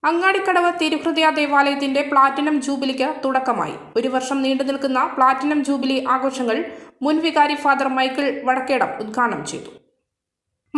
അങ്ങാടിക്കടവ് തിരുഹൃദയ ദേവാലയത്തിന്റെ പ്ലാറ്റിനം ജൂബിലിക്ക് തുടക്കമായി. ഒരു വർഷം നീണ്ടുനിൽക്കുന്ന പ്ലാറ്റിനം ജൂബിലി ആഘോഷങ്ങൾ മുൻ വികാരി ഫാദർ മൈക്കിൾ വടക്കേടം ഉദ്ഘാടനം ചെയ്തു.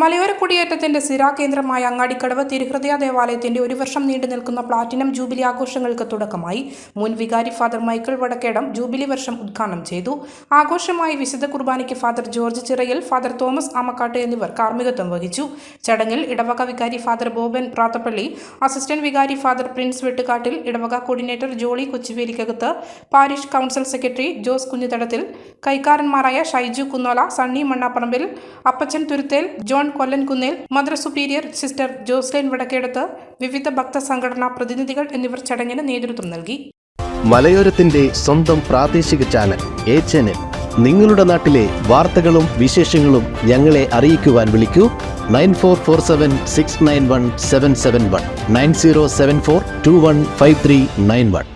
മലയോര കുടിയേറ്റത്തിന്റെ സ്ഥിരാകേന്ദ്രമായ അങ്ങാടിക്കടവ് തിരുഹൃദയ ദേവാലയത്തിന്റെ ഒരു വർഷം നീണ്ടു നിൽക്കുന്ന പ്ലാറ്റിനം ജൂബിലി ആഘോഷങ്ങൾക്ക് തുടക്കമായി. മുൻ വികാരി ഫാദർ മൈക്കിൾ വടക്കേടം ജൂബിലി വർഷം ഉദ്ഘാടനം ചെയ്തു. ആഘോഷമായി വിശുദ്ധ കുർബാനയ്ക്ക് ഫാദർ ജോർജ് ചിറയിൽ, ഫാദർ തോമസ് ആമക്കാട്ട് എന്നിവർ കാർമ്മികത്വം വഹിച്ചു. ചടങ്ങിൽ ഇടവക വികാരി ഫാദർ ബോബൻ പ്രാത്തപ്പള്ളി, അസിസ്റ്റന്റ് വികാരി ഫാദർ പ്രിൻസ് വെട്ടുകാട്ടിൽ, ഇടവക coordinator Jolly Kochuvelikkakathu, parish council secretary Jose Kunjuthadathil, കൈക്കാരന്മാരായ Shaiju Kunnola, Sunny Mannaparambil, Appachan Thuruthel, John Kollankunnel, mother superior sister Josline Vadakkedathu, വിവിധ ഭക്ത സംഘടനാ പ്രതിനിധികൾ എന്നിവർ ചടങ്ങിന് നേതൃത്വം നൽകി. മലയോരത്തിന്റെ സ്വന്തം പ്രാദേശിക ചാനൽ A-Channel. നിങ്ങളുടെ നാട്ടിലെ വാർത്തകളും വിശേഷങ്ങളും ഞങ്ങളെ അറിയിക്കുവാൻ വിളിക്കൂ 9447691771 9074215391.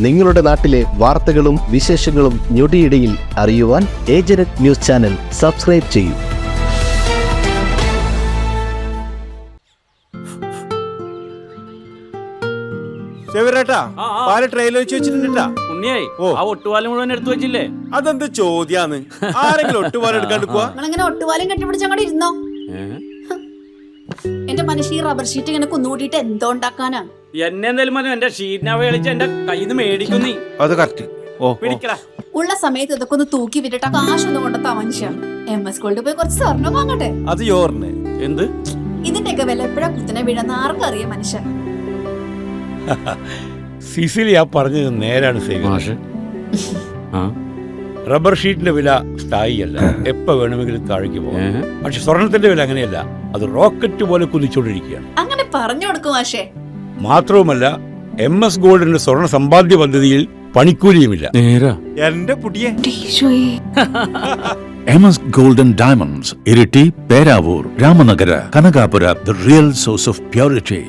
നിങ്ങളുടെ നാട്ടിലെ വാർത്തകളും വിശേഷങ്ങളും ഞൊടിയിടയിൽ അറിയുവാൻ A-Channel ന്യൂസ് ചാനൽ സബ്സ്ക്രൈബ് ചെയ്യൂ. ഉണ്ണിയായി ആ ഒട്ടുപാലം മുഴുവൻ എടുത്തു വെച്ചില്ലേ? അതെന്ത് ചോദ്യാന്ന്? ആരെങ്കിലും ഒട്ടുപാലം എടുക്കാണ്ട് പോവാ? നിങ്ങളിങ്ങനെ ഒട്ടുപാലം കെട്ടിപ്പിടിച്ച് അങ്ങോട്ട് ഇരുന്നോ? എന്റെ മനുഷ്യ റബ്ബർ ഷീറ്റ് ഇങ്ങനെ കുന്നുകൂട്ടിട്ട് എന്തോ ഉണ്ടാക്കാനാ? എന്നെ എന്തായാലും മതി, എന്റെ ഷീറ്റിനെ കളിച്ച് എന്റെ കയ്യിൽ നിന്ന് മേടിക്കുന്നീ. അത് കറക്റ്റ്. ഉള്ള സമയത്ത് ഇതൊക്കെ ഒന്ന് തൂക്കി വിട്ടിട്ട് കാശൊന്നും കൊണ്ടെത്താ മനുഷ്യ. MS ഗോൾഡ് പോയി കുറച്ച് സ്വർണ്ണം വാങ്ങട്ടെ. അത് യോറിന് എന്ത്? ഇതിന്റെയൊക്കെ വില എപ്പോഴാ കുത്തനെ വീഴുന്ന ആർക്കും അറിയാം മനുഷ്യ. സിസിലി ആ പറഞ്ഞത് നേരാണ്. റബ്ബർ ഷീറ്റിന്റെ വില സ്ഥായിയല്ല, എപ്പോ വേണമെങ്കിലും താഴേക്ക് പോകാം. പക്ഷെ സ്വർണത്തിന്റെ വില അങ്ങനെയല്ല, അത് റോക്കറ്റ് പോലെ കുതിച്ചുകൊണ്ടിരിക്കുകയാണ്. അങ്ങനെ പറഞ്ഞു കൊടുക്കും മാഷേ. മാത്രവുമല്ല MS ഗോൾഡിന്റെ സ്വർണ്ണ സമ്പാദ്യ പദ്ധതിയിൽ പണിക്കൂലിയുമില്ല. എന്റെ പുടിയെ MS Gold and Diamonds, Iriti, Peravur, Ramanagara, Kanagapura, the real source of purity.